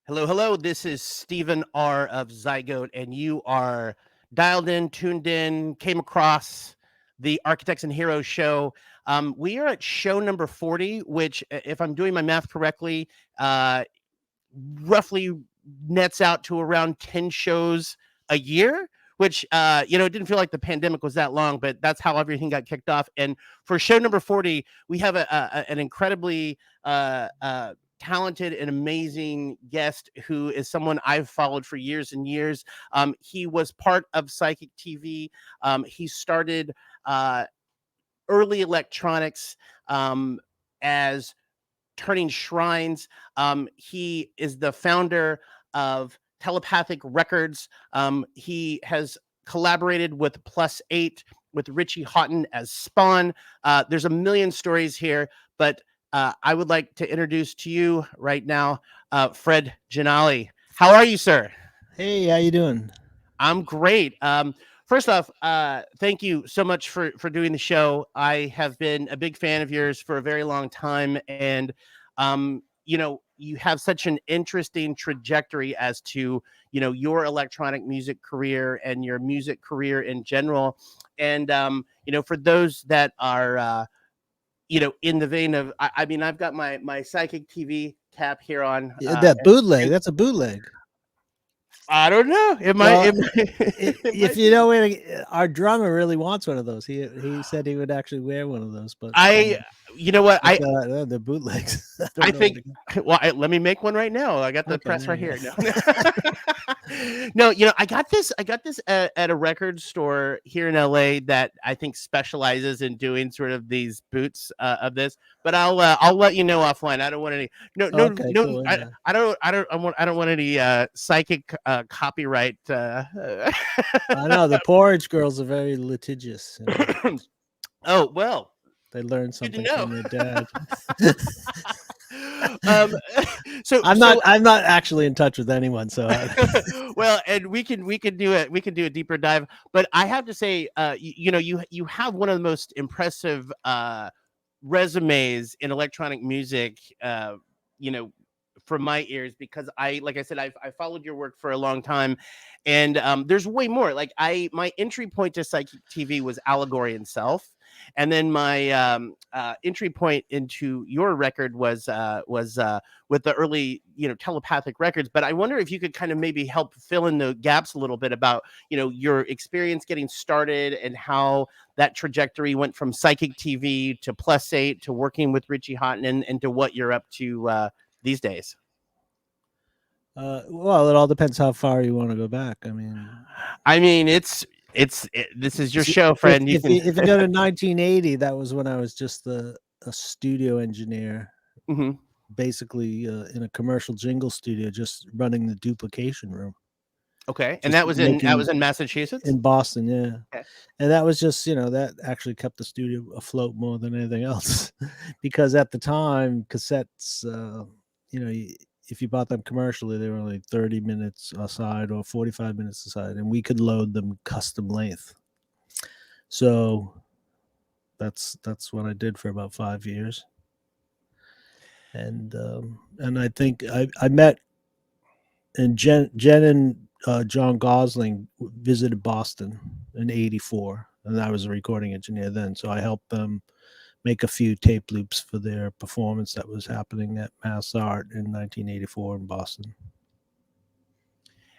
Hello, hello. This is Stephen R. of Zygote, and you are dialed in, tuned in, came across the Architects and Heroes show. We are at show number 40, which, if I'm doing my math correctly, uh, roughly nets out to around 10 shows a year, which, it didn't feel like the pandemic was that long, but that's how everything got kicked off. And for show number 40, we have an incredibly talented and amazing guest who is someone I've followed for years and years. He was part of Psychic TV. He started uh, early electronics as Turning Shrines. He is the founder of Telepathic Records. He has collaborated with +H, with Richie Hawtin as Spawn. There's a million stories here, but I would like to introduce to you right now, Fred Giannelli. How are you, sir? Hey, how you doing? I'm great. First off, thank you so much for doing the show. I have been a big fan of yours for a very long time, and you have such an interesting trajectory as to your electronic music career and your music career in general. And for those that are in the vein of, I mean, I've got my Psychic TV cap here on. Yeah, that bootleg. And That's a bootleg. I don't know. It might. Well, It might, it if might you be. know, our drummer really wants one of those. He said he would actually wear one of those, but I, you know what? the bootlegs. I I don't know. think. Well, let me make one right now. I got the Okay, press right there here. you No, go. no. I got this. I got this at a record store here in LA that I think specializes in doing sort of these boots of this. But I'll let you know offline. I don't want any. No, no, Okay, no. cool. I, Yeah. I don't. I don't. I don't want any psychic copyright. I know the porridge girls are very litigious. Oh well. They learn Good to something know. from their dad. um, so I'm not. so I'm not actually in touch with anyone. So well, and we can do it. We can do a deeper dive. But I have to say, you have one of the most impressive resumes in electronic music. You know, from my ears, because like I said, I followed your work for a long time, and there's way more. Like my entry point to Psychic TV was Allegory and Self, and then my entry point into your record was with the early Telepathic records. But I wonder if you could kind of maybe help fill in the gaps a little bit about your experience getting started and how that trajectory went from Psychic TV to +H to working with Richie Hawtin and to what you're up to these days. well, it all depends how far you want to go back. I mean, this is your show, If friend. You if can. you if you go to 1980, that was when I was just a studio engineer, Mhm. basically in a commercial jingle studio, just running the duplication room, Okay, and just that was making in Massachusetts. in Boston, yeah. Okay. And that was just that actually kept the studio afloat more than anything else, because at the time cassettes, if you bought them commercially, they were only 30 minutes aside or 45 minutes aside, and we could load them custom length. So that's what I did for about 5 years, and I think I met, and Jen and John Gosling visited Boston in '84, and I was a recording engineer then, so I helped them make a few tape loops for their performance that was happening at Mass Art in 1984 in Boston.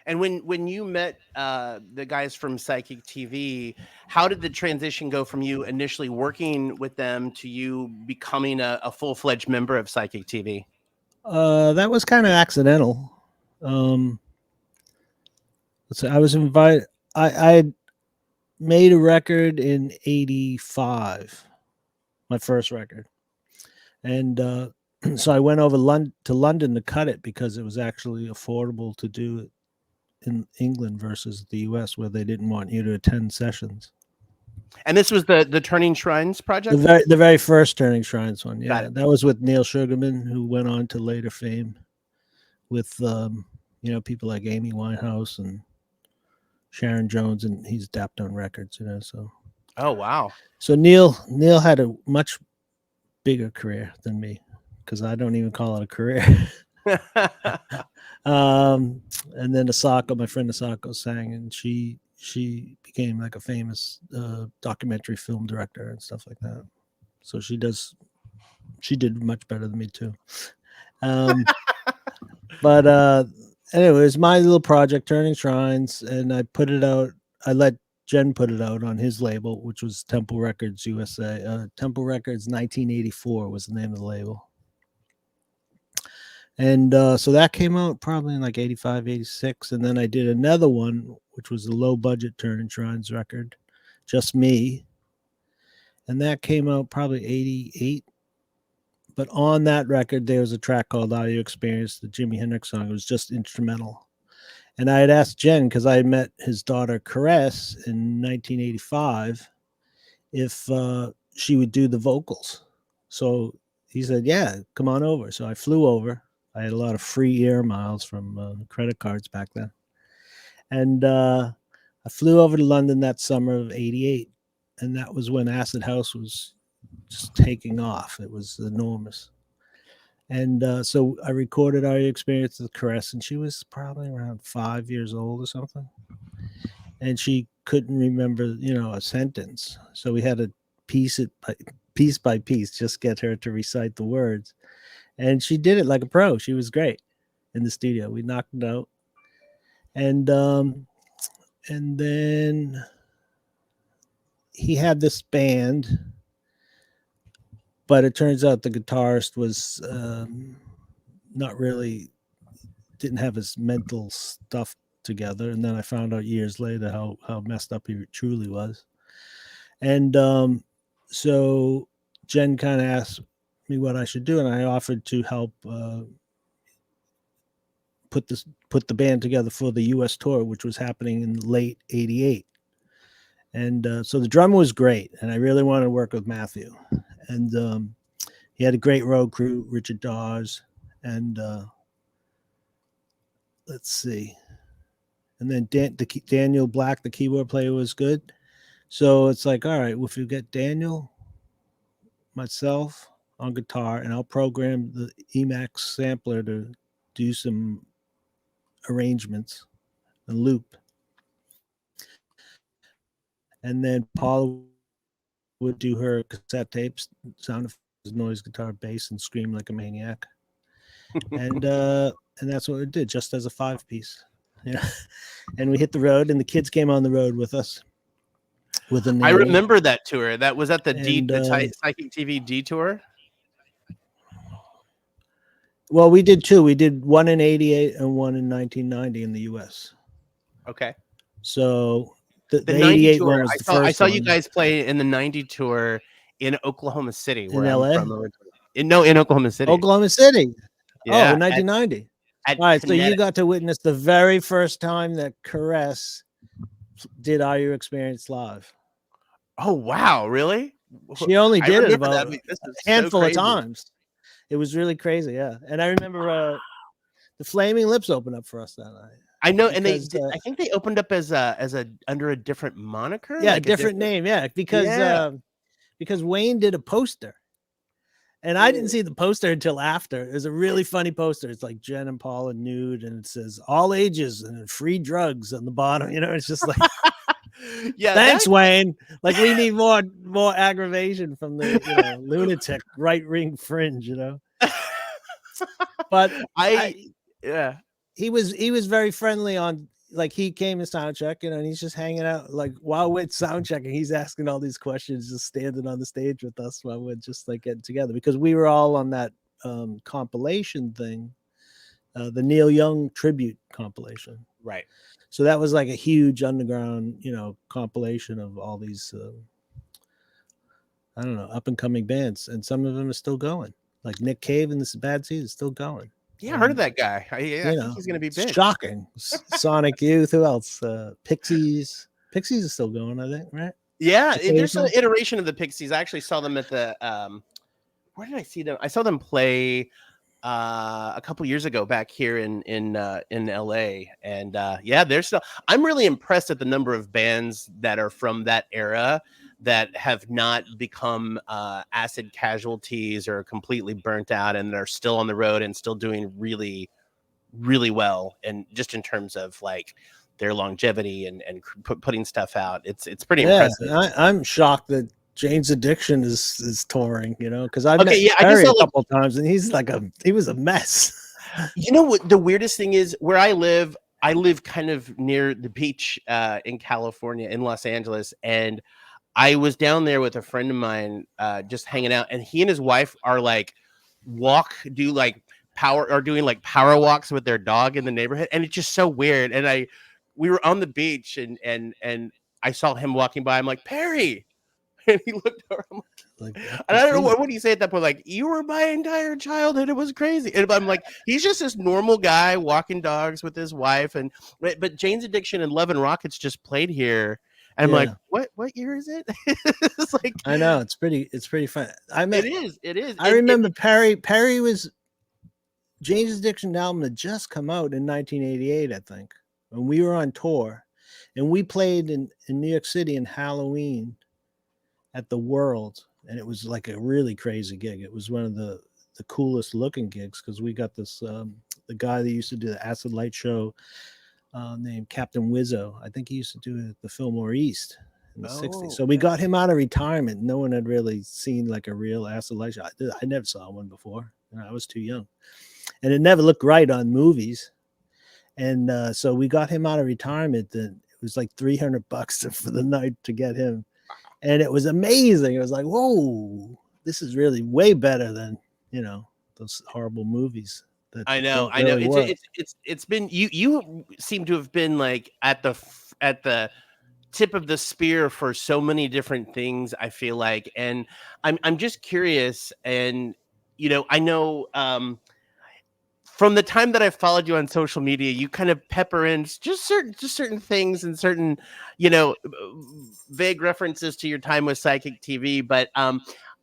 And when you met the guys from Psychic TV, how did the transition go from you initially working with them to you becoming a full-fledged member of Psychic TV? That was kind of accidental. Um, I was invited. I had made a record in '85, my first record, and so I went over to London to cut it because it was actually affordable to do it in England versus the US, where they didn't want you to attend sessions. And this was the Turning Shrines The project. very first Turning Shrines one, Got yeah, it. that was with Neil Sugarman, who went on to later fame with people like Amy Winehouse and Sharon Jones, and he's dapped on records, so Oh wow. Neil had a much bigger career than me, because I don't even call it a career. And then Asako, my friend Asako, sang, and she became like a famous documentary film director and stuff like that. So she did much better than me too. Um, but anyway, it was my little project, Turning Shrines, and I put it out. I let Jen put it out on his label, which was Temple Records USA. Temple Records 1984 was the name of the label. And so that came out probably in like 85, 86. And then I did another one, which was a low budget Turning Shrines record, just me. And that came out probably 88. But on that record, there was a track called Audio Experience, the Jimi Hendrix song. It was just instrumental. And I had asked Jen, because I had met his daughter, Caress, in 1985, if she would do the vocals. So he said, yeah, come on over. So I flew over. I had a lot of free air miles from credit cards back then. And I flew over to London that summer of 88. And that was when Acid House was just taking off. It was enormous. And so I recorded our experience with Caress, and she was probably around 5 years old or something. And she couldn't remember, a sentence. So we had to piece by piece, just get her to recite the words. And she did it like a pro. She was great in the studio. We knocked it out. And then he had this band, but it turns out the guitarist was didn't have his mental stuff together. And then I found out years later how messed up he truly was. And so Jen kind of asked me what I should do, and I offered to help put the band together for the U.S. tour, which was happening in late '88. And so the drummer was great, and I really wanted to work with Matthew. And he had a great road crew, Richard Dawes, and let's see. And then Daniel Black, the keyboard player, was good. So it's like, all right, well, if you get Daniel, myself on guitar, and I'll program the Emacs sampler to do some arrangements and loop. And then Paula would do her cassette tapes, sound effects, noise guitar, bass, and scream like a maniac. And that's what we did, just as a 5-piece. Yeah. And we hit the road, and the kids came on the road with us. I remember that tour. That was at the Psychic TV Detour. Well, we did two. We did one in '88 and one in 1990 in the U.S. Okay. So the 88 tour, one was the first I saw one. you guys play in the 90 tour in Oklahoma City, where in I'm LA? from originally. In Oklahoma City. Oklahoma City. Yeah, in 1990. All right, so you got to witness the very first time that Caress did Are You Experience live. Oh, wow. Really? She only did it about a handful of times. It was really crazy, yeah. And I remember the Flaming Lips opened up for us that night. I know, and I think they opened up as a under a different moniker. Yeah, like a different name, yeah, because Wayne did a poster. And I didn't see the poster until after. It was a really funny poster. It's like Jen and Paula nude, and it says all ages and free drugs on the bottom. It's just like, yeah. Thanks, Wayne. Like, we need more aggravation from the lunatic right ring fringe. But he was very friendly on. Like, he came to sound check, and he's just hanging out. Like, while we're sound checking, he's asking all these questions, just standing on the stage with us while we're just like getting together, because we were all on that compilation thing, the Neil Young tribute compilation. Right. So that was like a huge underground, compilation of all these, I don't know, up and coming bands, and some of them are still going. Like Nick Cave and the Bad Seeds is still going. Yeah, I heard of that guy. I think he's going to be big. Shocking. Sonic Youth. Who else? Pixies. Pixies is still going, I think, right? Yeah, there's an iteration of the Pixies. I actually saw them at the where did I see them? I saw them play a couple years ago back here in LA, and they're still. I'm really impressed at the number of bands that are from that era. that have not become acid casualties or completely burnt out, and are still on the road and still doing really, really well. And just in terms of like their longevity and putting stuff out, it's pretty Yeah, impressive. I'm shocked that Jane's Addiction is touring. Because I've Okay, met yeah, I just Perry saw a like, couple of times, and he was a mess. you know what the weirdest thing is, where I live kind of near the beach in California, in Los Angeles, and I was down there with a friend of mine, just hanging out, and he and his wife are like do like doing like power walks with their dog in the neighborhood, and it's just so weird. And we were on the beach, and I saw him walking by. I'm like, Perry, and he looked over. I'm Like, like, and I don't know what do you say at that point. Like, you were my entire childhood. It was crazy. And I'm like, he's just this normal guy walking dogs with his wife. And but Jane's Addiction and Love and Rockets just played here. And I'm like, yeah, what year is it? It's like, I know it's pretty fun. it is. I remember Perry was Jane's Addiction album had just come out in 1988, I think, when we were on tour, and we played in New York City in Halloween at the World, and it was like a really crazy gig. It was one of the coolest looking gigs because we got this the guy that used to do the Acid Light show named Captain Wizzo. I think he used to do it at the Fillmore East in the 60s. So we got him out of retirement. No one had really seen like a real Acid Light show. I never saw one before, and I was too young. And it never looked right on movies. And so we got him out of retirement. And it was like $300 for the night to get him. And it was amazing. It was like, whoa, this is really way better than, those horrible movies. I know. Really It's been, you seem to have been like at the tip of the spear for so many different things, I feel like. And I'm just curious, and I know from the time that I followed you on social media, you kind of pepper in just certain things and certain, vague references to your time with Psychic TV. But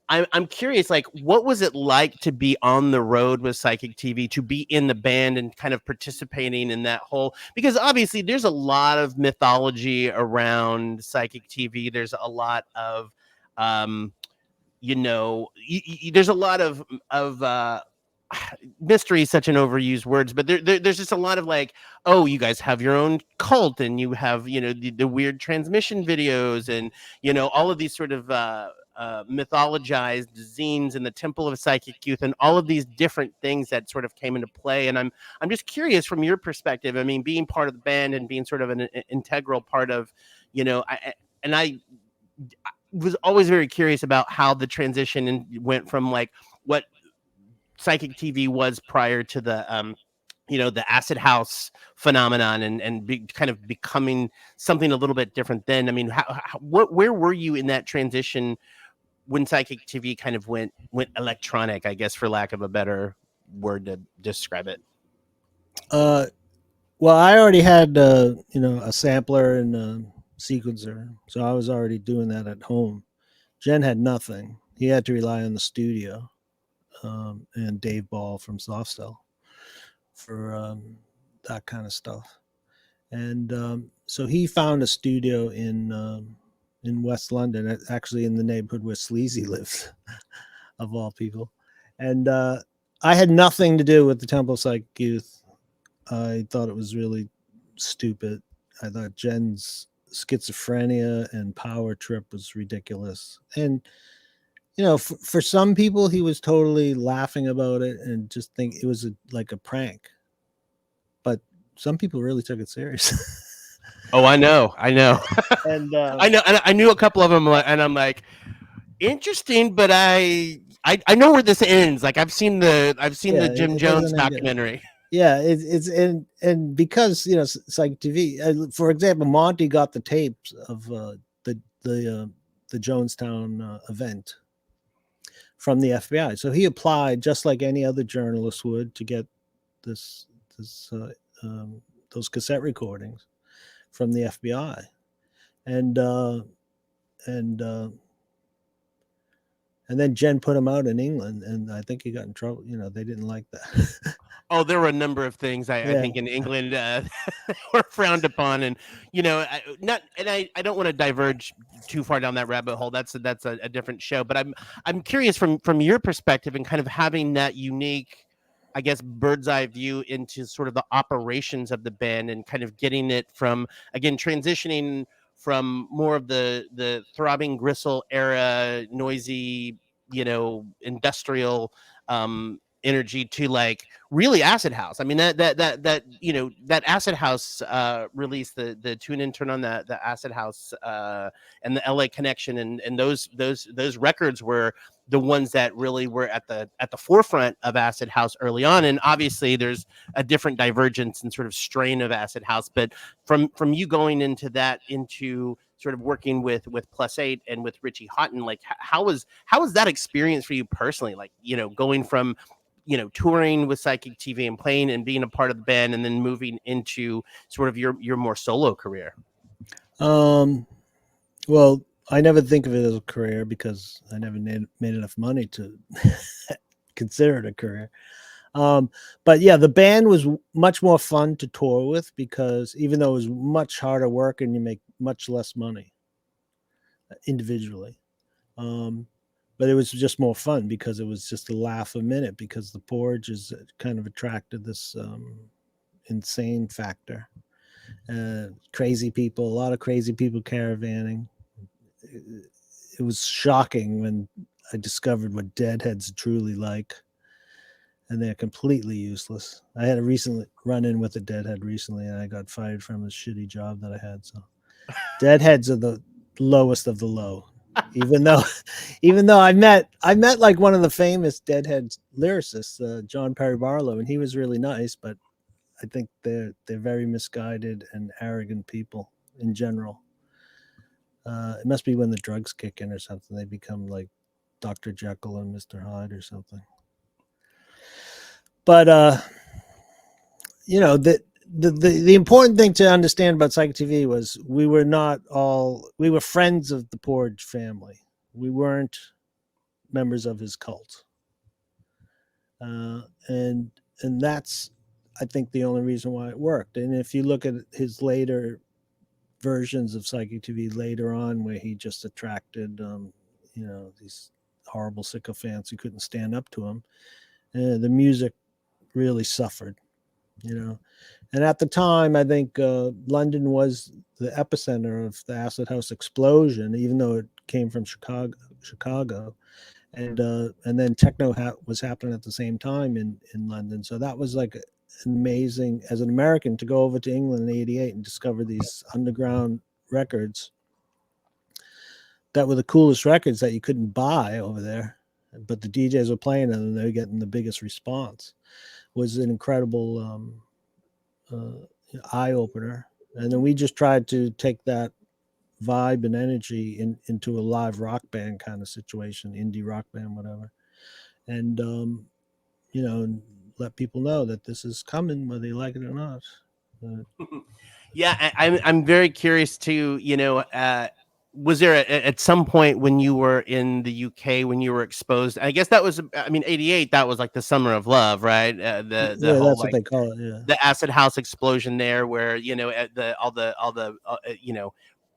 I'm curious, like, what was it like to be on the road with Psychic TV, to be in the band and kind of participating in that whole? Because obviously, there's a lot of mythology around Psychic TV. There's a lot of, there's a lot of mystery is such an overused words, but there's just a lot of like, oh, you guys have your own cult, and you have the weird transmission videos, and all of these sort of mythologized zines in the Temple of Psychic Youth, and all of these different things that sort of came into play. And I'm just curious from your perspective. I mean, being part of the band and being sort of an integral part of, I was always very curious about how the transition went from like what Psychic TV was prior to the acid house phenomenon, and kind of becoming something a little bit different then. I mean, where were you in that transition when Psychic TV kind of went electronic, I guess, for lack of a better word to describe it? Well, I already had a sampler and a sequencer, so I was already doing that at home. Jen had nothing. He had to rely on the studio, and Dave Ball from Softsell for that kind of stuff. And so he found a studio in West London, actually in the neighborhood where Sleazy lives, of all people. And I had nothing to do with the Temple Psych Youth. I thought it was really stupid. I thought Jen's schizophrenia and power trip was ridiculous. And for some people, he was totally laughing about it and just think it was like a prank. But some people really took it serious. Oh, I know. And I know. And I knew a couple of them, and I'm like, interesting, but I know where this ends. Like, I've seen the Jim it Jones doesn't end good. documentary. Yeah, it's and because Psych TV, for example, Monty got the tapes of the Jonestown event from the FBI, so he applied just like any other journalist would to get this those cassette recordings from the FBI, and and uh, and then Jen put him out in England, and I think he got in trouble. They didn't like that. Oh, there were a number of things I Yeah. think in England were frowned upon, and not, and I don't want to diverge too far down that rabbit hole. That's a different show. But I'm curious from your perspective and kind of having that unique, I guess, bird's eye view into sort of the operations of the band and kind of getting it from, again, transitioning from more of the throbbing gristle era, noisy, industrial energy to like really acid house. I mean that acid house release, the tune in turn on the acid house and the LA connection, and those records were the ones that really were at the forefront of acid house early on. And obviously there's a different divergence and sort of strain of acid house, but from you going into that, into sort of working with +H and with Richie Hawtin, like how was that experience for you personally, like going from touring with Psychic TV and playing and being a part of the band, and then moving into sort of your more solo career? Um, well, I never think of it as a career because I never made enough money to consider it a career. Um, but yeah, the band was much more fun to tour with because even though it was much harder work and you make much less money individually, um, but it was just more fun because it was just a laugh a minute because the porridge is kind of attracted this insane factor. Crazy people, a lot of crazy people caravanning. It was shocking when I discovered what deadheads truly like, and they're completely useless. I had a recent run in with a deadhead recently, and I got fired from a shitty job that I had. So deadheads are the lowest of the low. Even though, even though I met like one of the famous deadhead lyricists, John Perry Barlow, and he was really nice, but I think they're very misguided and arrogant people in general. It must be when the drugs kick in or something. They become like Dr. Jekyll and Mr. Hyde or something. But the important thing to understand about Psychic TV was we were friends of the Porridge family. We weren't members of his cult, uh, and and that's I think the only reason why it worked. And if you look at his later versions of Psychic TV later on, where he just attracted these horrible sycophants who couldn't stand up to him, the music really suffered. You know, and at the time, I think London was the epicenter of the acid house explosion, even though it came from Chicago, and then techno was happening at the same time in London. So that was like amazing as an American to go over to England in '88 and discover these underground records that were the coolest records that you couldn't buy over there, but the DJs were playing them and they were getting the biggest response. Was an incredible eye opener. And then we just tried to take that vibe and energy into a live rock band kind of situation, indie rock band, whatever, and let people know that this is coming, whether you like it or not. Uh, Yeah, I'm very curious too. Was there at some point when you were in the UK, when you were exposed? I guess that was, I mean, '88. That was like the summer of love, right? The yeah, whole that's what like they call it. Yeah. the acid house explosion there, where at the all the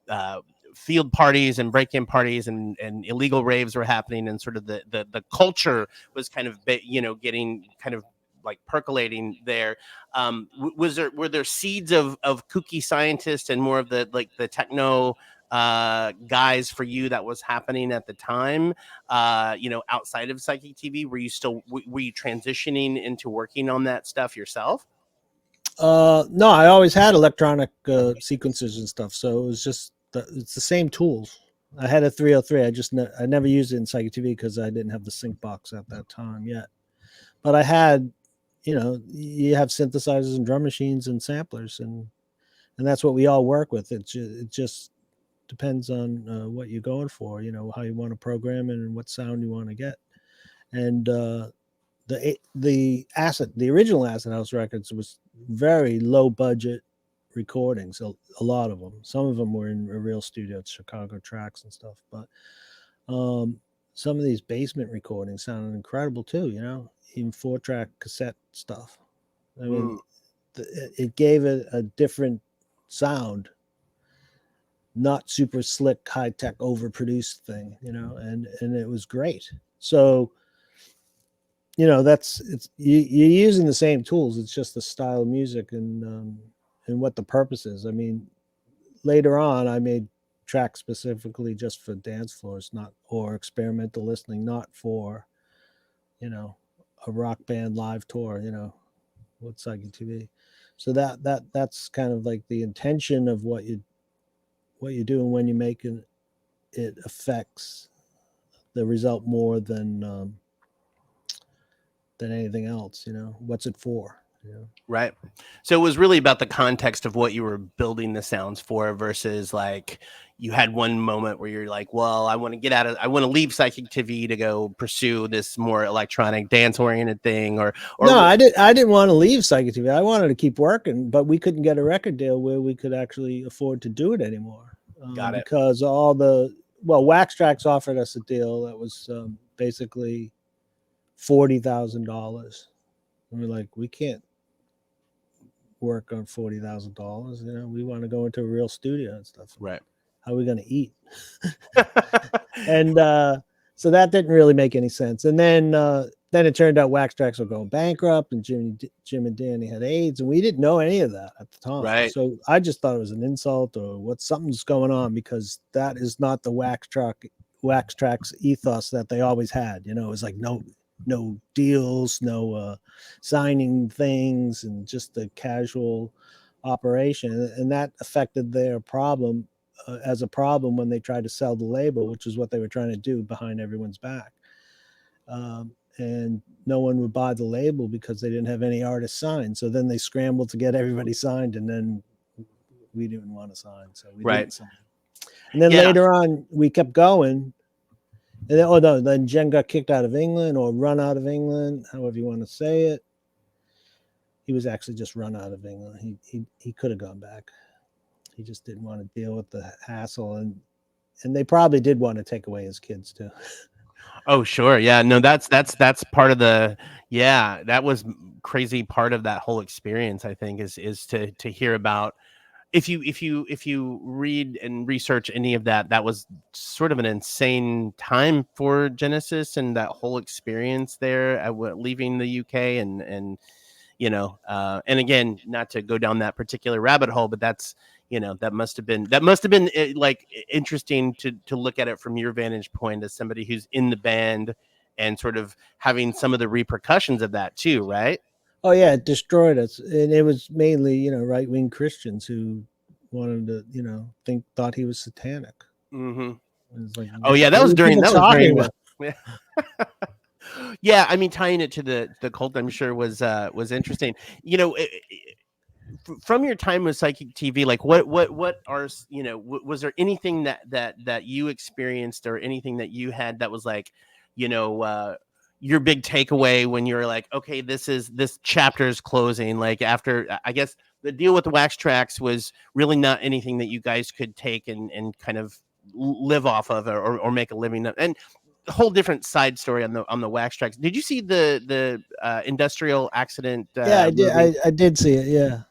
uh, field parties and break-in parties and illegal raves were happening, and sort of the culture was kind of getting kind of like percolating there. Were there seeds of Kooky Scientist and more of the like the techno guys for you that was happening at the time, outside of Psychic TV? Were you still were you transitioning into working on that stuff yourself? No, I always had electronic sequencers and stuff, so it was just it's the same tools. I had a 303. I never used it in Psychic TV because I didn't have the sync box at that time yet. But I had, you have synthesizers and drum machines and samplers, and that's what we all work with. It just depends on what you're going for. How you want to program it and what sound you want to get. And the original Acid House records was very low budget recordings. A lot of them. Some of them were in a real studio at Chicago Tracks and stuff. But some of these basement recordings sounded incredible too. Even 4-track cassette stuff. I mean, Mm, it gave it a different sound, not super slick, high tech, overproduced thing, and it was great. So that's you're using the same tools. It's just the style of music and what the purpose is. I mean, later on, I made tracks specifically just for dance floors, not or experimental listening, not for you know a rock band live tour. With Psychic TV. So that's kind of like the intention of what you're doing when you're making it affects the result more than anything else. What's it for? right. So it was really about the context of what you were building the sounds for versus like you had one moment where you're like, well, I want to leave Psychic TV to go pursue this more electronic dance oriented thing No, or I didn't want to leave Psychic TV. I wanted to keep working, but we couldn't get a record deal where we could actually afford to do it anymore got it. because all the Wax Tracks offered us a deal that was basically $40,000. And we're like, we can't work on $40,000. We want to go into a real studio and stuff. Right. How are we going to eat? And so that didn't really make any sense. And then it turned out Wax Tracks were going bankrupt, and Jim and Danny had AIDS, and we didn't know any of that at the time. Right. So I just thought it was an insult or something's going on, because that is not the Wax Tracks ethos that they always had. It was like no deals, no signing things, and just the casual operation, and that affected their problem as a problem when they tried to sell the label, which is what they were trying to do behind everyone's back. And no one would buy the label because they didn't have any artists signed. So then they scrambled to get everybody signed, and then we didn't want to sign, so we Right. didn't sign. And then Yeah. later on, we kept going. And then Jen got kicked out of England, or run out of England, however you want to say it. He was actually just run out of England. He could have gone back. He just didn't want to deal with the hassle, and they probably did want to take away his kids too. Oh, sure. Yeah. No, that's part of that was crazy part of that whole experience, I think, is to hear about if you read and research any of that, that was sort of an insane time for Genesis and that whole experience there leaving the UK and and again, not to go down that particular rabbit hole, but that's that must have been like interesting to look at it from your vantage point as somebody who's in the band and sort of having some of the repercussions of that too, right? Oh yeah, it destroyed us, and it was mainly right wing Christians who wanted to thought he was satanic. Mm-hmm. It was like, Oh yeah, what are people talking about? Yeah, I mean, tying it to the cult, I'm sure was interesting. From your time with Psychic TV, like what are was there anything that you experienced or anything that you had that was like, your big takeaway when you're like, okay, this chapter is closing. Like after, I guess the deal with the Wax Tracks was really not anything that you guys could take and kind of live off of or make a living. And a whole different side story on the Wax Tracks. Did you see the industrial accident? Yeah, I did. Movie? I did see it.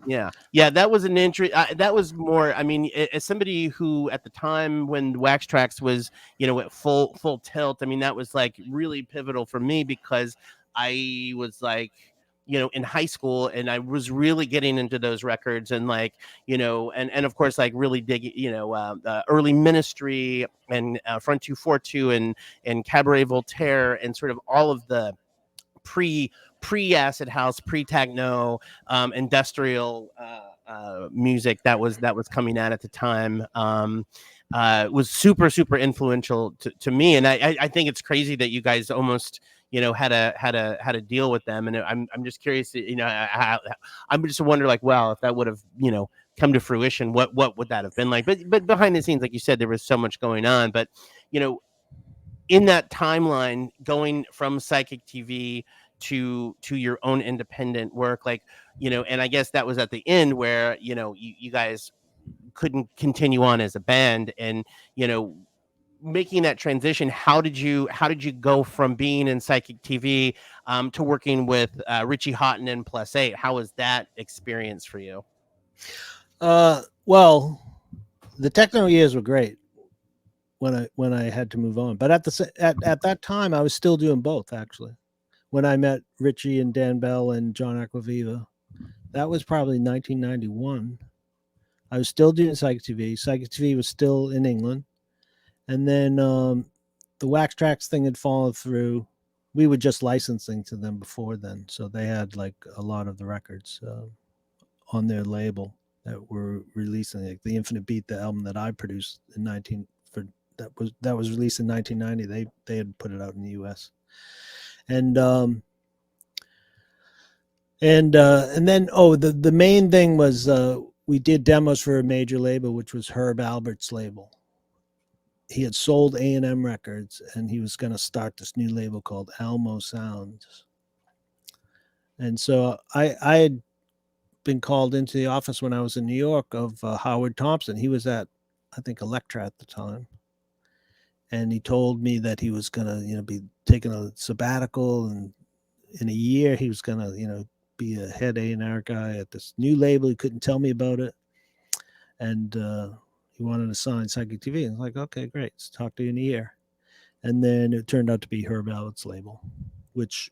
Yeah. Yeah, that was an interest. That was more. I mean, as somebody who at the time when Wax Tracks was, at full tilt. I mean, that was like really pivotal for me because I was like, in high school, and I was really getting into those records, and like, and of course, like really digging, early Ministry and Front 242 and Cabaret Voltaire and sort of all of the pre acid house, pre techno, industrial music that was coming out at the time. Was super influential to me, and I think it's crazy that you guys almost had a deal with them, and I'm just curious, I'm just wonder like, well, if that would have come to fruition, what would that have been like? But behind the scenes, like you said, there was so much going on, but in that timeline, going from Psychic TV to your own independent work, like and I guess that was at the end where you guys couldn't continue on as a band, and making that transition, how did you go from being in Psychic TV to working with Richie Hawtin and +H. How was that experience for you? Well, the techno years were great when I had to move on, but at that time I was still doing both actually. When I met Richie and Dan Bell and John Aquaviva, that was probably 1991. I was still doing Psychic TV. Psychic TV was still in England, and then the Wax Tracks thing had fallen through. We were just licensing to them before then, so they had like a lot of the records on their label that were releasing, like the Infinite Beat, the album that I produced in 19 for that was released in 1990. They had put it out in the U.S. and then the main thing was we did demos for a major label, which was Herb Albert's label. He had sold A&M Records, and he was going to start this new label called Almo Sounds. And so I had been called into the office when I was in New York of Howard Thompson. He was at, I think, Elektra at the time. And he told me that he was going to, be taking a sabbatical, and in a year he was going to, be a head A&R guy at this new label. He couldn't tell me about it. And he wanted to sign Psychic TV. And I was like, okay, great. Let's talk to you in a year. And then it turned out to be Herb Albert's label, which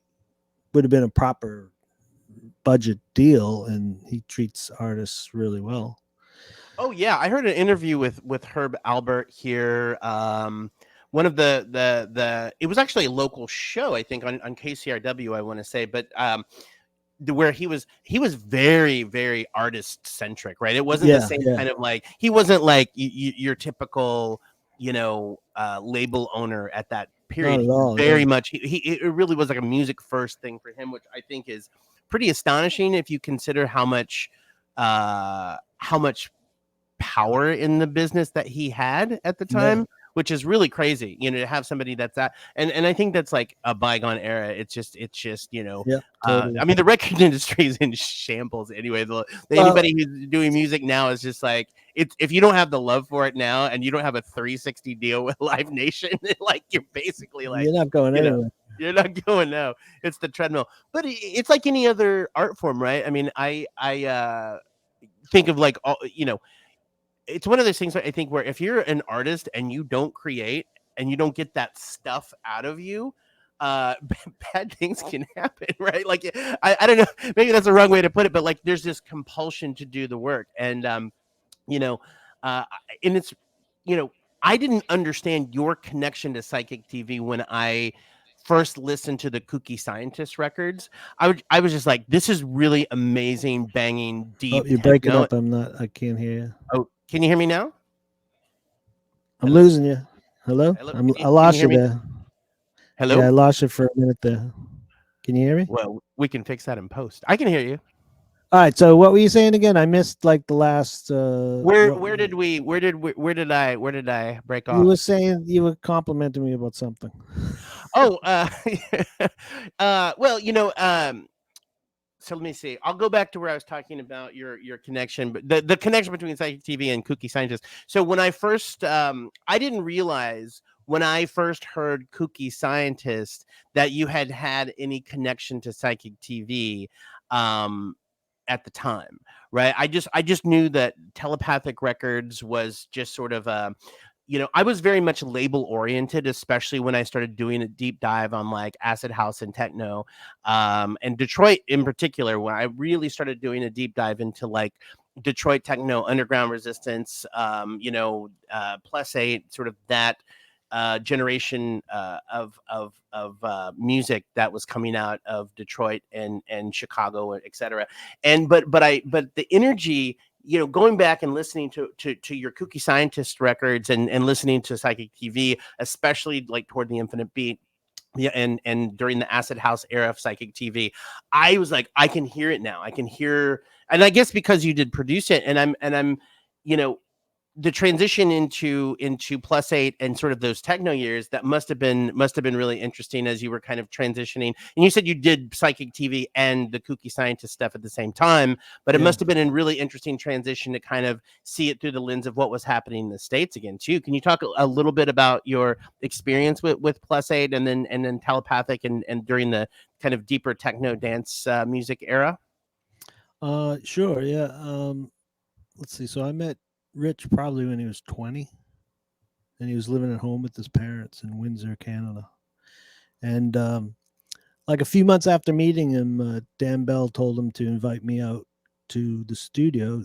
would have been a proper budget deal. And he treats artists really well. Oh yeah, I heard an interview with Herb Albert here. One of the it was actually a local show, I think, on KCRW, I want to say, but where he was very, very artist centric, right? It wasn't the same kind of like, he wasn't like your typical, label owner at that period. Not at all, Very much. It really was like a music first thing for him, which I think is pretty astonishing if you consider how much power in the business that he had at the time, which is really crazy, to have somebody that's that. And I think that's like a bygone era. It's just, totally. I mean, the record industry is in shambles anyway. Anybody who's doing music now is just like, if you don't have the love for it now and you don't have a 360 deal with Live Nation, like you're basically like, you're not going anywhere. You're not going now. It's the treadmill. But it's like any other art form, right? I mean, I think of like, it's one of those things I think where if you're an artist and you don't create and you don't get that stuff out of you, bad things can happen, right? Like, I don't know, maybe that's the wrong way to put it, but like there's this compulsion to do the work. And, and it's, I didn't understand your connection to Psychic TV when I first listened to the Kooky Scientist records. I was just like, this is really amazing, banging, deep. Oh, you're breaking up. I can't hear you. Oh, can you hear me now? I'm losing you. Hello? I lost you there. Hello? Yeah, I lost you for a minute there. Can you hear me? Well, we can fix that in post. I can hear you. All right. So what were you saying again? I missed like the last. Where did I break off? You were saying you were complimenting me about something. Oh, well, so let me see. I'll go back to where I was talking about your connection, but the connection between Psychic TV and Kooky Scientist. So when I first, I didn't realize when I first heard Kooky Scientist that you had any connection to Psychic TV at the time, right? I just knew that Telepathic Records was just sort of I was very much label oriented, especially when I started doing a deep dive on like acid house and techno, and Detroit in particular, when I really started doing a deep dive into like Detroit techno, underground resistance, +H, sort of that generation of music that was coming out of Detroit and Chicago, etc. And but the energy, going back and listening to your Kooky Scientist records and listening to Psychic TV, especially like toward the Infinite Beat, and during the acid house era of Psychic TV, I was like, I can hear it now. I can hear, and I guess because you did produce it, and I'm the transition into +8 and sort of those techno years, that must have been really interesting as you were kind of transitioning. And you said you did Psychic TV and the Kooky Scientist stuff at the same time, but it Yeah. must have been a really interesting transition to kind of see it through the lens of what was happening in the States again too. Can you talk a little bit about your experience with +8 and then Telepathic and during the kind of deeper techno dance music era? Sure, yeah. Let's see. So I met Rich probably when he was 20, and he was living at home with his parents in Windsor, Canada. And like a few months after meeting him, Dan Bell told him to invite me out to the studio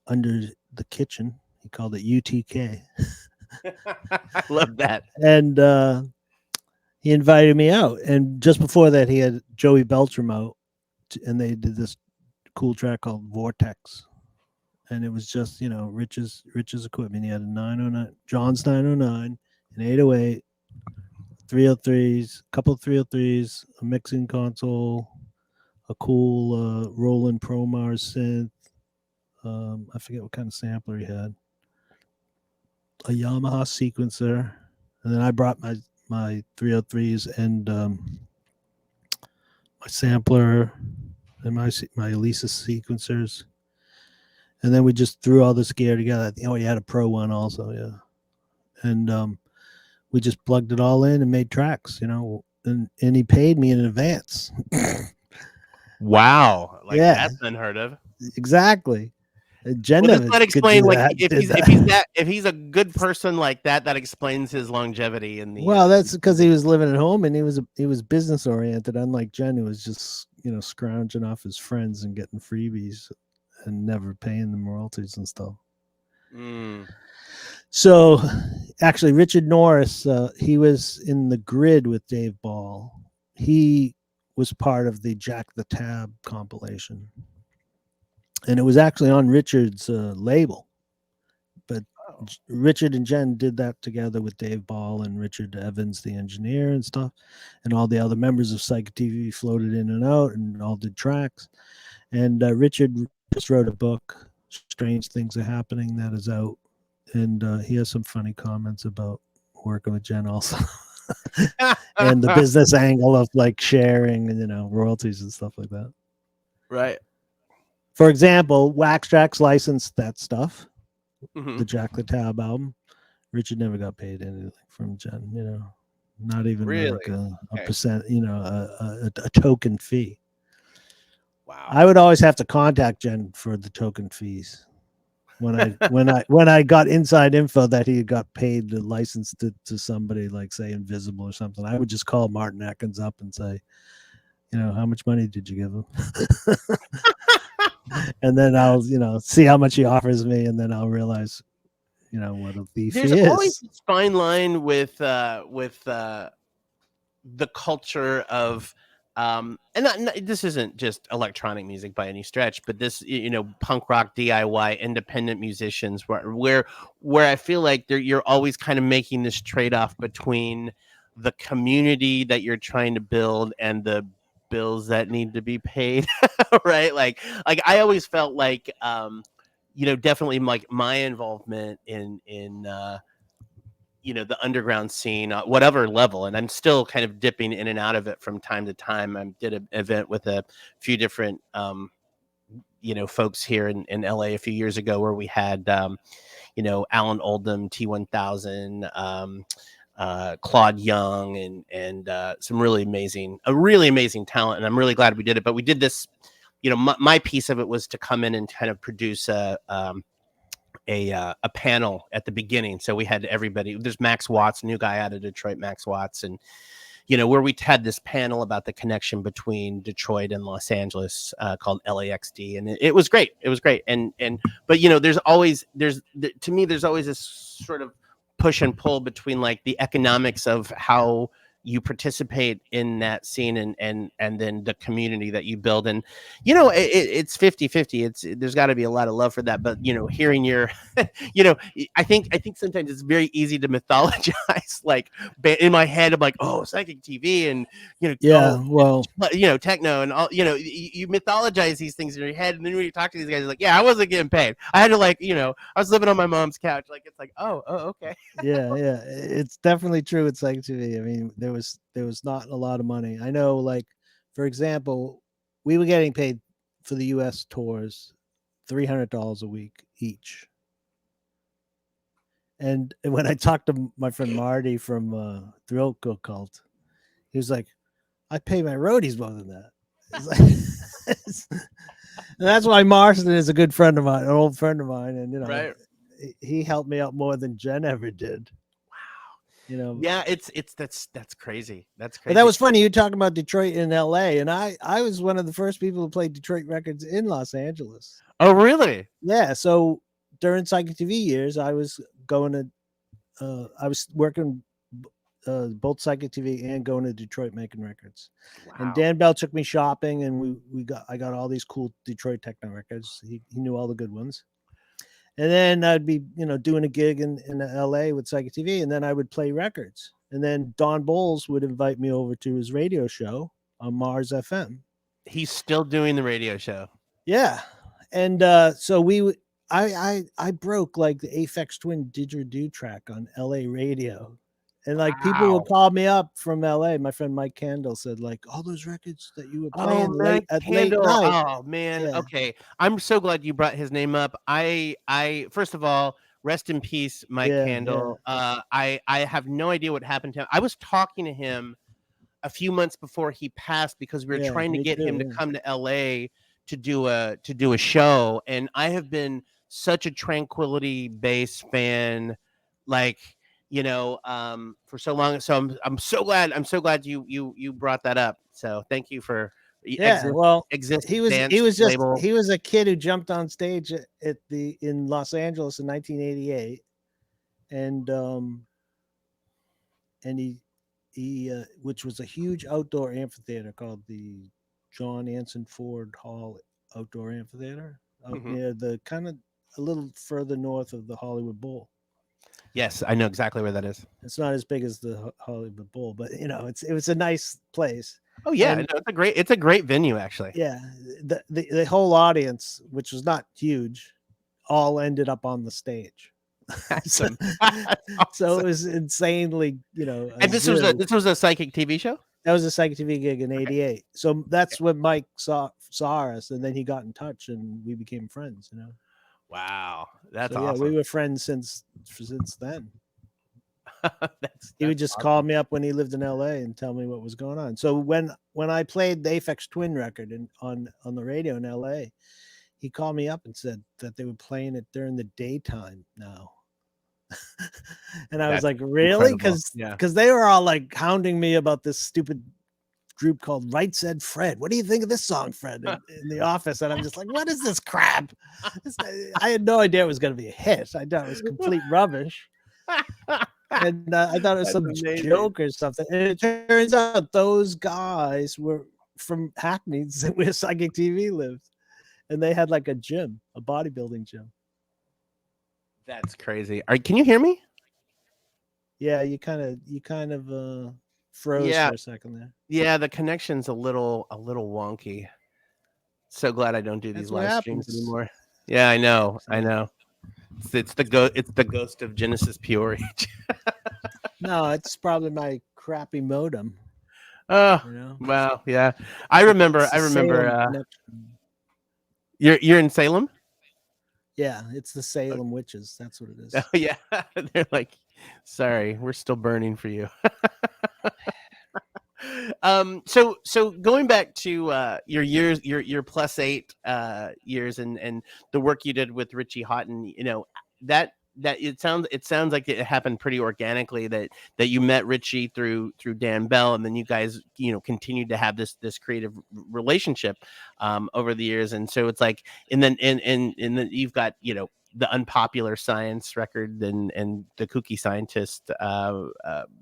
under the kitchen. He called it UTK. I love that. And he invited me out. And just before that, he had Joey Beltram out, and they did this cool track called Vortex. And it was just, Rich's equipment. He had a 909, John's 909, an 808, 303s, a couple of 303s, a mixing console, a cool Roland ProMars synth. I forget what kind of sampler he had. A Yamaha sequencer, and then I brought my 303s and my sampler and my Alias sequencers. And then we just threw all this gear together. Oh, he had a Pro One also, yeah. And we just plugged it all in and made tracks, and he paid me in advance. Wow, like Yeah. that's unheard of. Exactly. Well, does that explain, like, if he's a good person like that, that explains his longevity in the. Well, that's because he was living at home and he was business oriented, unlike Jen, who was just scrounging off his friends and getting freebies and never paying them royalties and stuff. So, actually, Richard Norris, he was in the grid with Dave Ball. He was part of the Jack the Tab compilation. And it was actually on Richard's label. But Richard and Jen did that together with Dave Ball and Richard Evans, the engineer and stuff. And all the other members of Psychic TV floated in and out and all did tracks. And Richard just wrote a book, Strange Things Are Happening, that is out. And he has some funny comments about working with Jen also. And the business angle of like sharing and, royalties and stuff like that. Right. For example, Wax Trax licensed that stuff, Mm-hmm. the Jack the Tab album. Richard never got paid anything from Jen, not even Really? like a percent, a token fee. Wow. I would always have to contact Jen for the token fees. When I got inside info that he got paid to license it to somebody like, say, Invisible or something, I would just call Martin Atkins up and say, how much money did you give him? And then I'll, see how much he offers me, and then I'll realize, what a beef There's he always is. this fine line with the culture of and this isn't just electronic music by any stretch, but this punk rock DIY independent musicians where I feel like you're always kind of making this trade-off between the community that you're trying to build and the bills that need to be paid. Right, like I always felt like definitely like my involvement in the underground scene, whatever level, and I'm still kind of dipping in and out of it from time to time. I did an event with a few different folks here in LA a few years ago where we had Alan Oldham, T1000, Claude Young, and some really amazing talent, and I'm really glad we did it. But we did this, my piece of it was to come in and kind of produce a panel at the beginning. So we had everybody. There's Max Watts, new guy out of Detroit, Max Watts, and where we had this panel about the connection between Detroit and Los Angeles called LAXD, and it was great. It was great, but there's always there's always this sort of push and pull between like the economics of how you participate in that scene, and then the community that you build. And it's 50-50. There's got to be a lot of love for that. But hearing your I think sometimes it's very easy to mythologize, like in my head I'm like, oh, psychic TV, and Yeah, well, techno, and all. You mythologize these things in your head, and then when you talk to these guys, like, yeah, I wasn't getting paid. I had to, like, I was living on my mom's couch. Like, it's like, oh, okay. yeah, it's definitely true with psychic TV. I mean, there was not a lot of money. I know, like, for example, we were getting paid for the U.S. tours $300 a week each. And when I talked to my friend Marty from Thrill Cult, he was like, I pay my roadies more than that. It's like, and that's why Marston is a good friend of mine, an old friend of mine. And, Right. he helped me out more than Jen ever did. Wow. Yeah, that's crazy. That's crazy. But that was funny. You talking about Detroit and LA, and I was one of the first people who played Detroit records in Los Angeles. Oh, really? Yeah. So during Psychic TV years, I was going to, I was working both Psychic TV and going to Detroit making records. Wow. And Dan Bell took me shopping, and I got all these cool Detroit techno records. He knew all the good ones. And then I'd be, doing a gig in LA with Psychic TV, and then I would play records. And then Don Bowles would invite me over to his radio show on Mars FM. He's still doing the radio show. Yeah. And so I broke like the Aphex Twin Didgeridoo track on LA radio. And like people would call me up from LA. My friend Mike Kendall said, like, all those records that you were playing late night. Oh man. Yeah. Okay. I'm so glad you brought his name up. I first of all, rest in peace, Mike Kendall. Yeah. I have no idea what happened to him. I was talking to him a few months before he passed because we were trying to get him to come to LA to do a show. And I have been such a Tranquility Base fan, like, for so long. So I'm so glad you brought that up. So thank you for he was a kid who jumped on stage in Los Angeles in 1988, and he which was a huge outdoor amphitheater called the John Anson Ford Hall Outdoor Amphitheater out near the kind of a little further north of the Hollywood Bowl. Yes, I know exactly where that is. It's not as big as the Hollywood Bowl, but it was a nice place. Oh yeah, no, it's a great venue actually. Yeah, the whole audience, which was not huge, all ended up on the stage. Awesome. So it was insanely, And this was a Psychic TV show? That was a Psychic TV gig in '88. So that's when Mike saw us, and then he got in touch, and we became friends. Wow, that's awesome. Yeah, we were friends since then. He would just call me up when he lived in LA and tell me what was going on. So when I played the Aphex Twin record on the radio in LA, he called me up and said that they were playing it during the daytime now. And I was like, really? Because they were all like hounding me about this stupid group called Right Said Fred. What do you think of this song, Fred? In the office. And I'm just like, what is this crap? I had no idea it was going to be a hit. I thought it was complete rubbish. And I thought it was some joke or something. And it turns out those guys were from Hackney, where Psychic TV lived. And they had like a gym, a bodybuilding gym. That's crazy. Can you hear me? Yeah, you kind of froze for a second there. Yeah, the connection's a little wonky. So glad I don't do these live streams anymore. Yeah, I know. It's the ghost of Genesis Peoria. No, it's probably my crappy modem. Oh, well, yeah. I remember. You're in Salem? Yeah, it's the Salem witches. That's what it is. Oh, yeah. They're like, sorry, we're still burning for you. So going back to your years, your +8 years, and the work you did with Richie Hawtin, that it sounds like it happened pretty organically, that you met Richie through Dan Bell, and then you guys continued to have this creative relationship over the years. And so it's like, and then you've got the Unpopular Science record and the Kooky Scientist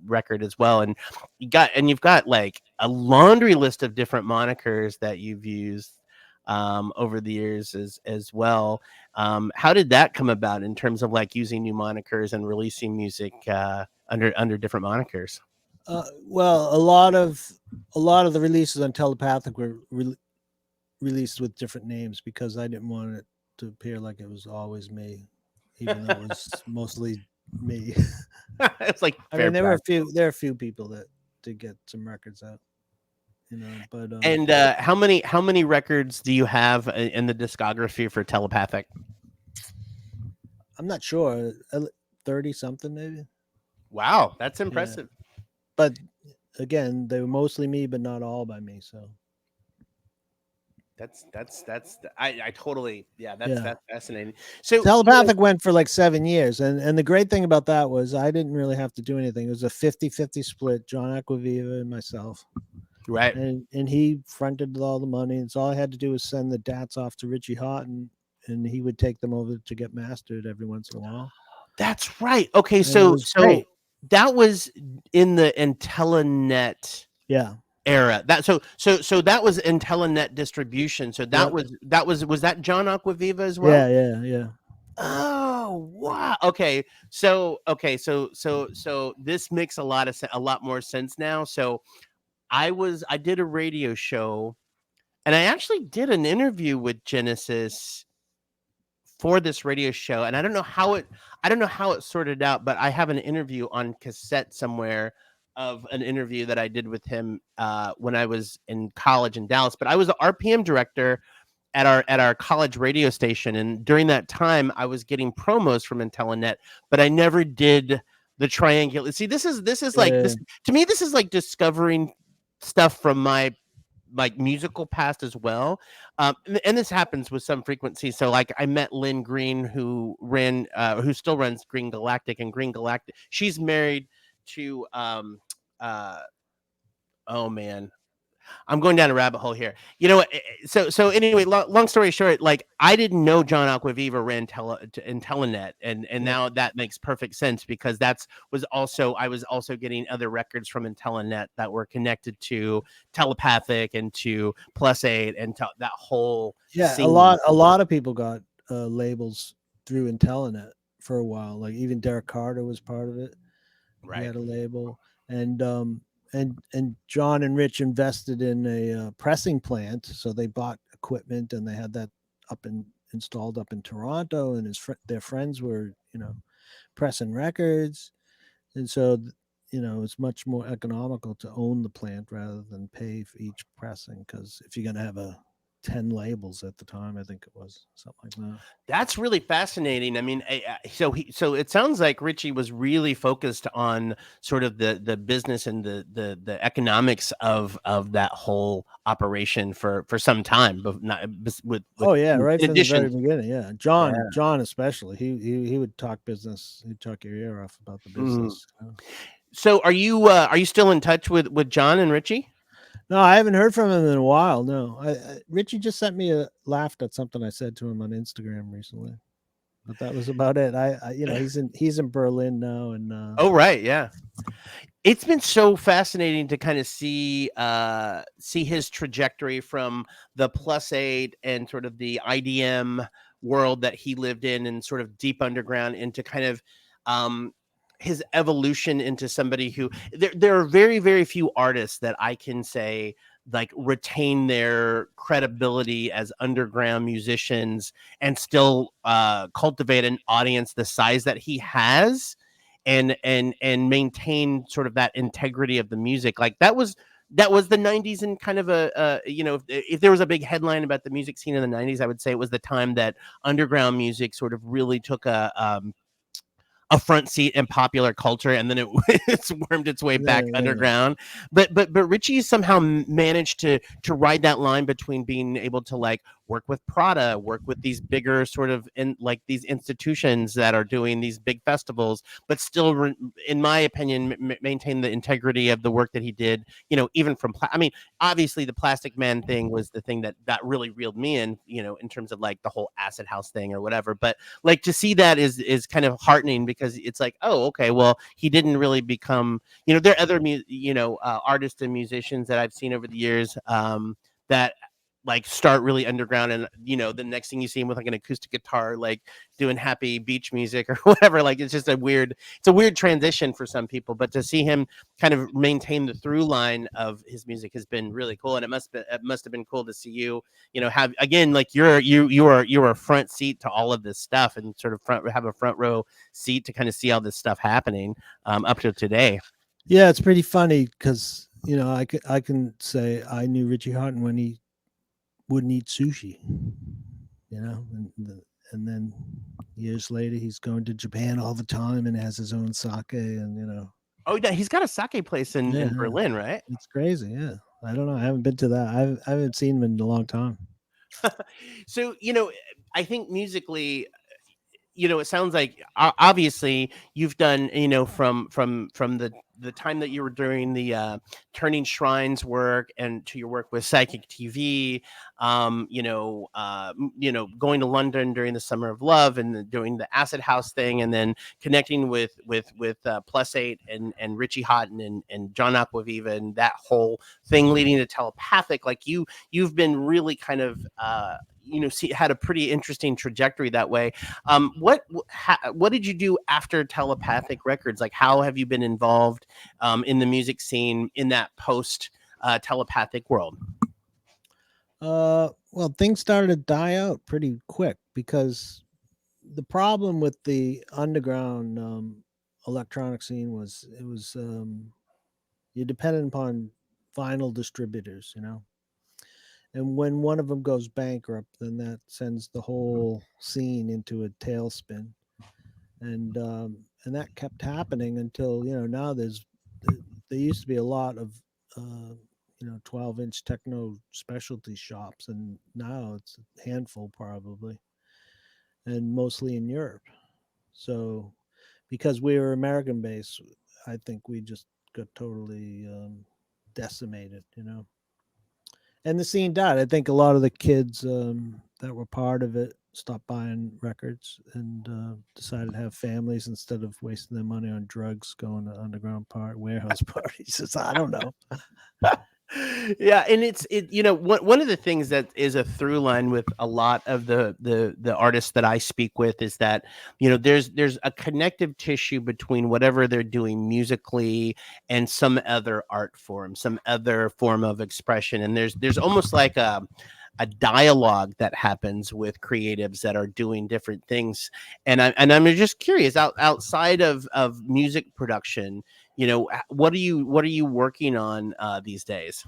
record as well. And you've got like a laundry list of different monikers that you've used over the years as well. How did that come about in terms of like using new monikers and releasing music under different monikers? Well, a lot of the releases on Telepathic were released with different names because I didn't want it to appear like it was always me, even though it was mostly me. It's like I fair mean, there practice. are a few people that did get some records out, but And how many records do you have in the discography for Telepathic? I'm not sure, 30 something maybe. Wow, that's Yeah, impressive. but again, they were mostly me, but not all by me. So That's I totally, yeah, yeah, that's fascinating. So Telepathic went for like 7 years, and the great thing about that was I didn't really have to do anything. It was a 50-50 split, John Acquaviva and myself. right. And he fronted all the money. And so all I had to do was send the DATs off to Richie Hawtin, and he would take them over to get mastered every once in a while. That's right. Okay, And it was so great. that was in the IntelliNet Yeah. era. So that was IntelliNet distribution. So Yep. was that John Acquaviva as well? Yeah. Yeah. Yeah. Oh wow. So this makes a lot more sense now. So I did a radio show, and I actually did an interview with Genesis for this radio show, and I don't know how it sorted out, but I have an interview on cassette somewhere of an interview that I did with him when I was in college in Dallas. But I was the RPM director at our college radio station, and during that time, I was getting promos from IntelliNet, but I never did the triangular. See, this is like Yeah. this to me. This is like discovering stuff from my like musical past as well. And this happens with some frequency. So like I met Lynn Green, who still runs Green Galactic, and Green Galactic. She's married to uh oh man, I'm going down a rabbit hole here. You know what? So anyway, long story short, like I didn't know John Acquaviva ran IntelliNet, and Yeah. now that makes perfect sense because I was also getting other records from IntelliNet that were connected to Telepathic and to Plus 8 and to that whole Yeah. scene. A lot of people got labels through IntelliNet for a while. Like even Derek Carter was part of it. He Right. had a label, and John and Rich invested in a pressing plant, so they bought equipment and they had that installed up in Toronto, and their friends were pressing records, and so it's much more economical to own the plant rather than pay for each pressing, because if you're going to have 10 labels at the time, I think it was something like that. That's really fascinating. I mean, so it sounds like Richie was really focused on sort of the business and the economics of that whole operation for some time, but not with Oh yeah, right in from the addition. very beginning. Yeah, Yeah. John especially. He would talk business. He'd talk your ear off about the Mhm. business. So are you still in touch with John and Richie? No, I haven't heard from him in a while. No, Richie just sent me laughed at something I said to him on Instagram recently, but that was about it. He's in Berlin now, and Oh right, yeah. It's been so fascinating to kind of see his trajectory from the Plus 8 and sort of the IDM world that he lived in and sort of deep underground into kind of um his evolution into somebody who there are very very few artists that I can say like retain their credibility as underground musicians and still cultivate an audience the size that he has and maintain sort of that integrity of the music. Like that was the 90s, and kind of if there was a big headline about the music scene in the 90s, I would say it was the time that underground music sort of really took a front seat in popular culture, and then it's wormed its way Yeah, back yeah. underground. But Richie somehow managed to ride that line between being able to like work with Prada, work with these bigger sort of like these institutions that are doing these big festivals, but still, in my opinion, maintain the integrity of the work that he did. Even from I mean, obviously the Plastic Man thing was the thing that really reeled me in. In terms of like the whole acid house thing or whatever. But like to see that is kind of heartening because it's like, oh, okay, well, he didn't really become. There are other artists and musicians that I've seen over the years that like start really underground, and the next thing you see him with like an acoustic guitar, like doing happy beach music or whatever. Like it's a weird transition for some people, but to see him kind of maintain the through line of his music has been really cool. And it must have been cool to see have again, like you're a front seat to all of this stuff, and sort of have a front row seat to kind of see all this stuff happening up to today. Yeah, it's pretty funny because I can say I knew Richie Hawtin when he wouldn't eat sushi, and then years later he's going to Japan all the time and has his own sake, and Oh yeah, he's got a sake place in yeah, in Berlin, right? it's crazy. Yeah, I don't know. I haven't been to that. I haven't seen him in a long time. So I think musically, it sounds like obviously you've done, from the time that you were doing the turning shrines work and to your work with Psychic TV, going to London during the Summer of Love and doing the Acid House thing, and then connecting with +H and Richie Hawtin and John Aquaviva and that whole thing leading to Telepathic. Like you've been really kind of had a pretty interesting trajectory that way. What did you do after Telepathic Records? Like, how have you been involved in the music scene in that post Telepathic world? Well, things started to die out pretty quick because the problem with the underground electronic scene was it was you depended upon vinyl distributors, and when one of them goes bankrupt, then that sends the whole scene into a tailspin, and that kept happening until now there used to be a lot of 12-inch techno specialty shops, and now it's a handful probably, and mostly in Europe. So because we were American based, I think we just got totally decimated, and the scene died. I think a lot of the kids that were part of it stopped buying records and decided to have families instead of wasting their money on drugs, going to underground warehouse parties. I don't know. Yeah, and one of the things that is a through line with a lot of the artists that I speak with is that there's a connective tissue between whatever they're doing musically and some other art form, some other form of expression, and there's almost like a dialogue that happens with creatives that are doing different things. And I'm just curious, outside of music production, what are you working on these days?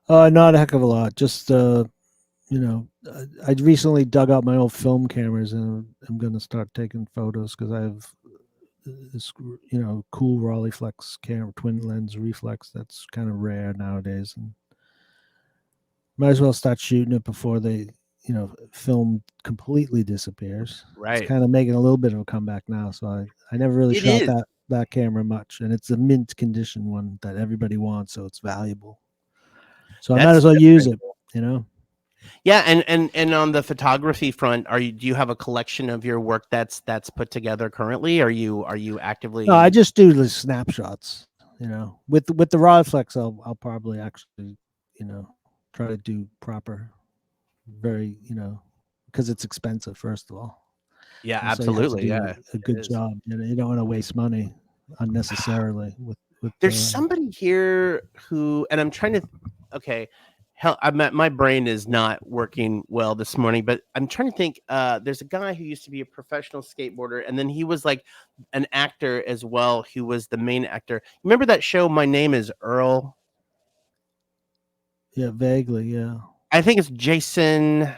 Not a heck of a lot. Just I recently dug out my old film cameras, and I'm going to start taking photos because I have this cool Rolleiflex camera, twin lens reflex that's kind of rare nowadays, and might as well start shooting it before they film completely disappears. It's Right. kind of making a little bit of a comeback now, so I never really It shot is. that camera much, and it's a mint condition one that everybody wants, so it's valuable. So I might as well That's use very it, cool. you know. Yeah, and on the photography front, do you have a collection of your work that's put together currently? Are you No, I actively? just do the snapshots. With the Rolleiflex, I'll probably actually try to do proper, very because it's expensive first of all, Yeah, and so you have to absolutely. do Yeah, a it good is. job. You don't want to waste money unnecessarily with There's somebody here who, and I'm trying to. Okay, hell, my brain is not working well this morning, but I'm trying to think. There's a guy who used to be a professional skateboarder, and then he was like an actor as well. Who was the main actor? Remember that show? My Name Is Earl. yeah, vaguely, yeah. I think it's Jason I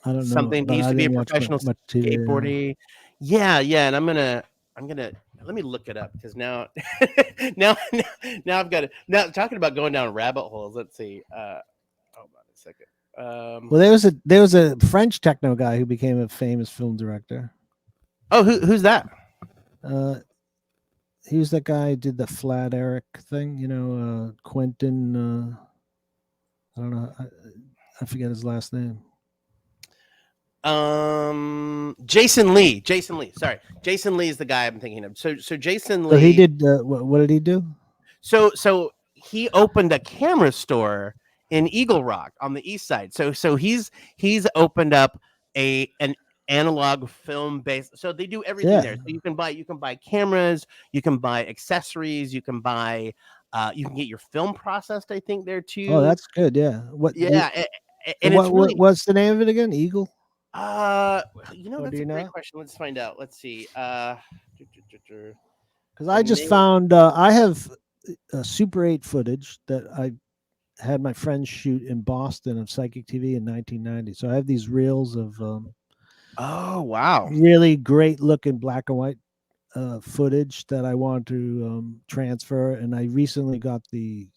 don't know, something. He but used I to be a didn't watch professional much TV. skateboarder. Yeah, and I'm gonna let me look it up because now, now, now I've got it. Now talking about going down rabbit holes. Let's see. Hold on a second. Well, there was a French techno guy who became a famous film director. Oh, who's that? Uh, he was that guy who did the Flat Eric thing. Quentin. I don't know. I forget his last name. Jason Lee. Jason Lee. Sorry, Jason Lee is the guy I'm thinking of. So Jason So he Lee. did. What did he do? So he opened a camera store in Eagle Rock on the east side. So he's opened up an analog film base. So they do everything Yeah. there. So you can buy cameras, you can buy accessories, you can get your film processed. I think there Oh, too. that's good. Yeah. Yeah, and it's What really what's the name of it again? Eagle. uh Or do that's a you great know? question. Let's find out. Let's see. Because The I just name. found I have Super 8 footage that I had my friends shoot in Boston of Psychic TV in 1990. So I have these reels of Oh wow. really great looking black and white footage that I want to transfer. And I recently got the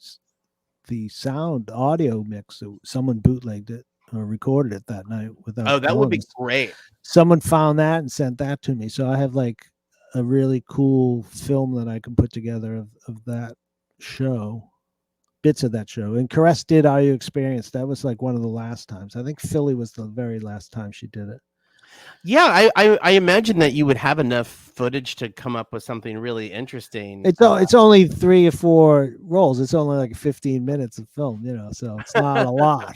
sound audio mix. So someone bootlegged it or recorded it that night without Oh, that would telling be us. great. Someone found that and sent that to me. So I have like a really cool film that I can put together of that show, bits of that show. And Caress did Are You Experienced? That was like one of the last times. I think Philly was the very last time she did it. Yeah, I imagine that you would have enough footage to come up with something really interesting. It's only 3 or 4 rolls. It's only like 15 minutes of film, so it's not a lot.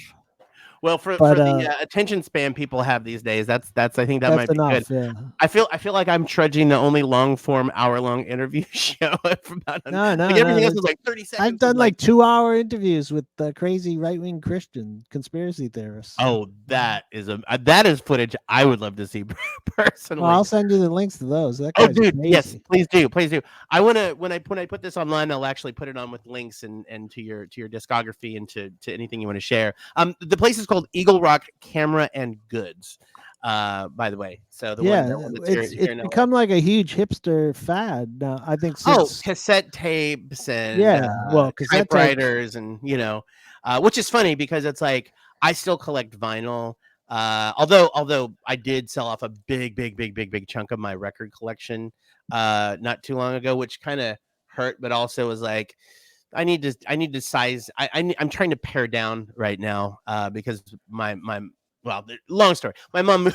Well, for But the attention span people have these days, that's I think that that's might be good. enough. Yeah. I feel like I'm trudging the only long form hour long interview show for about No, like no, no. everything else is like 30 I've seconds of done like, like 2-hour interviews with crazy right wing Christian conspiracy theorists. oh, that is footage I would love to see Well, personally. I'll send you the links to those. That Oh, guy's dude, yes, crazy. please do, please do. I want to when I put this online, I'll actually put it on with links and to your discography and to anything you want to share. The place is called Eagle Rock Camera and Goods. By the way, so the one Yeah, that's here it's in LA. become like a huge hipster fad now. I think Oh, since cassette tapes and yeah, well, cassette tapes. typewriters and which is funny because it's like I still collect vinyl. Although I did sell off a big chunk of my record collection not too long ago, which kind of hurt, but also was like I need to size. I'm trying to pare down right now because my well, long story. My mom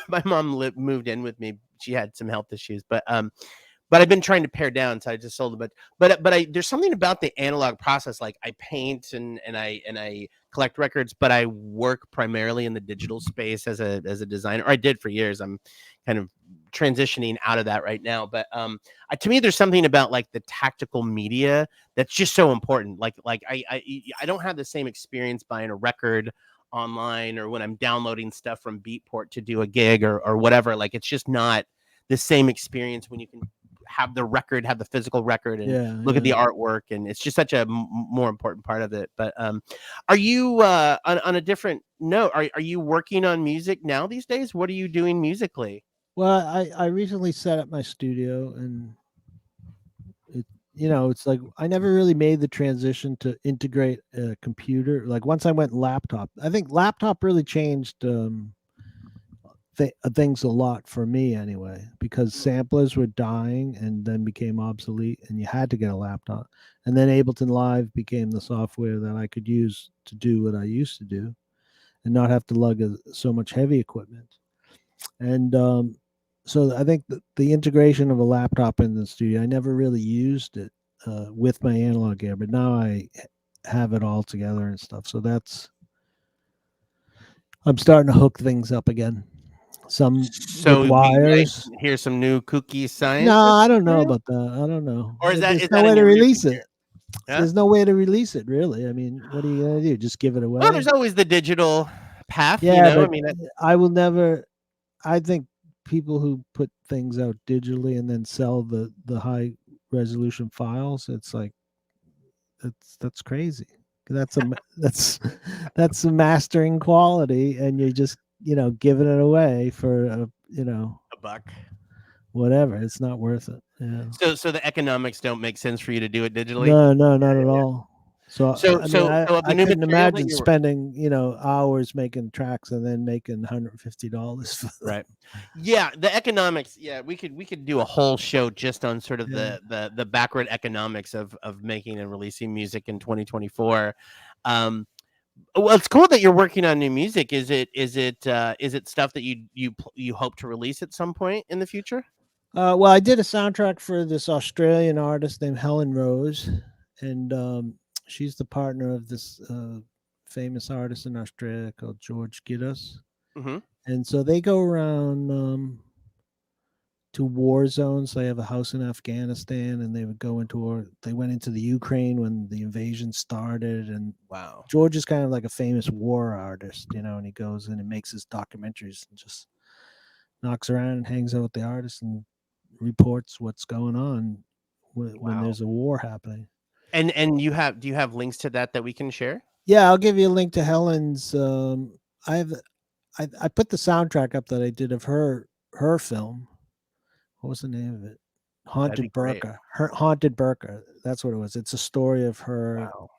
moved in with me. She had some health issues, but I've been trying to pare down, so I just sold a bunch. But there's something about the analog process. Like I paint and I collect records, but I work primarily in the digital space as a designer. Or I did for years. I'm kind of transitioning out of that right now. But to me, there's something about like the tactical media that's just so important. Like I don't have the same experience buying a record online or when I'm downloading stuff from Beatport to do a gig or whatever. Like it's just not the same experience when you can have the physical record and Yeah, look at the yeah. artwork, and it's just such a more important part of it. But are you on a different note, are you working on music now these days? What are you doing musically? Well, I recently set up my studio, and it it's like I never really made the transition to integrate a computer. Like once I went laptop, I think laptop really changed things a lot for me anyway, because samplers were dying and then became obsolete, and you had to get a laptop. And then Ableton Live became the software that I could use to do what I used to do, and not have to lug so much heavy equipment. And so I think the integration of a laptop in the studio, I never really used it with my analog gear, but now I have it all together and stuff. So I'm starting to hook things up again. Some with So we might wires. hear some new Kooky No, Scientist I don't know material, about that. I don't know. or is that There's is no that way in to your rearview release it. mirror? Yeah. There's no way to release it, really. I mean, what are you gonna do? Just give it Well, away? there's always the digital path, Yeah, I but mean, I will never. I think people who put things out digitally and then sell the high resolution files, it's like that's crazy. That's that's a mastering quality, and you're just giving it away for a buck. whatever. It's not worth it. Yeah. So the economics don't make sense for you to do it digitally. No, no, not Yeah, at yeah. all. So So I mean, so so of the I new couldn't material that imagine you're spending hours making tracks and then making $150 for them. right. Yeah, the economics. Yeah, we could do a whole show just on sort of Yeah. the backward economics of making and releasing music in 2024. Um, well, it's cool that you're working on new music. Is it stuff that you hope to release at some point in the future? Well, I did a soundtrack for this Australian artist named Helen Rose, and she's the partner of this famous artist in Australia called George Gidos. Hmm. And so they go around to war zones. They have a house in Afghanistan, and they would go into or they went into the Ukraine when the invasion started. And Wow. George is kind of like a famous war artist, and he goes in and makes his documentaries and just knocks around and hangs out with the artists and reports what's going on when Wow. there's a war happening. And do you have links to that we can share? Yeah, I'll give you a link to Helen's. I have I put the soundtrack up that I did of her film. What was the name of it? That'd be Haunted great. Burqa. Her Haunted Burqa. That's what it was. It's a story of her Wow.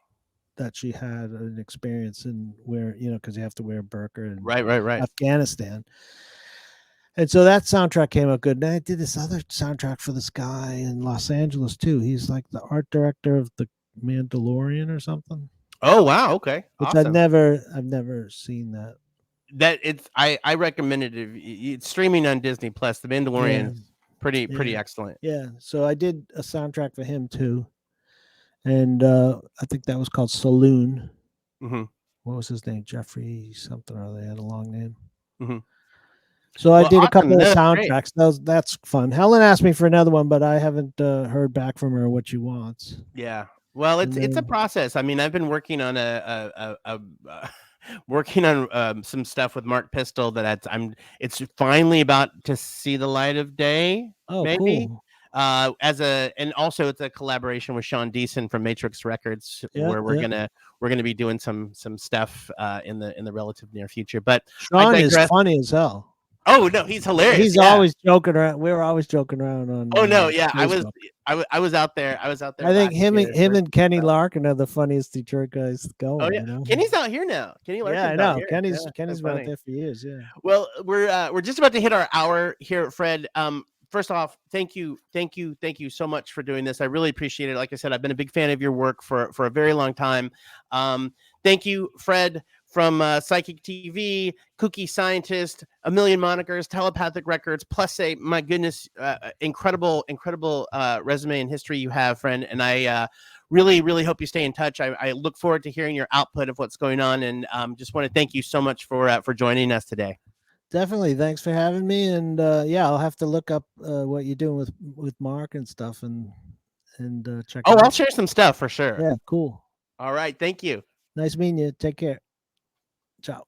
that she had an experience in where because you have to wear a burqa in Right, right, right. Afghanistan. And so that soundtrack came out good. And I did this other soundtrack for this guy in Los Angeles too. He's like the art director of the Mandalorian or something. Oh, wow. Okay. Which Awesome. I've never seen that. That it's I recommend it if it's streaming on Disney Plus. The Yeah, Mandalorian is pretty yeah, excellent. yeah. So I did a soundtrack for him too, and I think that was called Saloon. Hmm. What was his name? Jeffrey something or they had a long name. Hmm. So I Well, did a awesome. couple of That's great. soundtracks. That's fun. Helen asked me for another one, but I haven't heard back from her what she wants. Yeah. Well, And it's a then process. I mean, I've been working on working on some stuff with Mark Pistol it's finally about to see the light of day, oh, maybe. cool. And also it's a collaboration with Sean Deason from Matrix Records, Yeah, where yeah. we're gonna be doing some stuff in the relative near future. But I Sean is digress. funny as hell. Oh no, he's hilarious. He's Yeah. always joking around. We were always joking around on Oh no, yeah. Facebook. I was out there. I was out there I think last year. him and Kenny Larkin are the funniest Detroit guys Oh going. yeah, Kenny's out here now. Kenny Yeah, I Larkin's out know. here. Yeah, Kenny's that's been out funny. there for years. Yeah. Well, we're just about to hit our hour here, Fred. First off, thank you so much for doing this. I really appreciate it. Like I said, I've been a big fan of your work for a very long time. Thank you, Fred, from Psychic TV, Kooky Scientist, A Million Monikers, Telepathic Records, plus my goodness, incredible resume and history you have, friend. And I really hope you stay in touch. I look forward to hearing your output of what's going on, and just want to thank you so much for joining us today. Definitely. Thanks for having me. And yeah, I'll have to look up what you're doing with Mark and stuff and check Oh, it I'll out. share some stuff for sure. Yeah, cool. All right, thank you. Nice meeting you. Take care.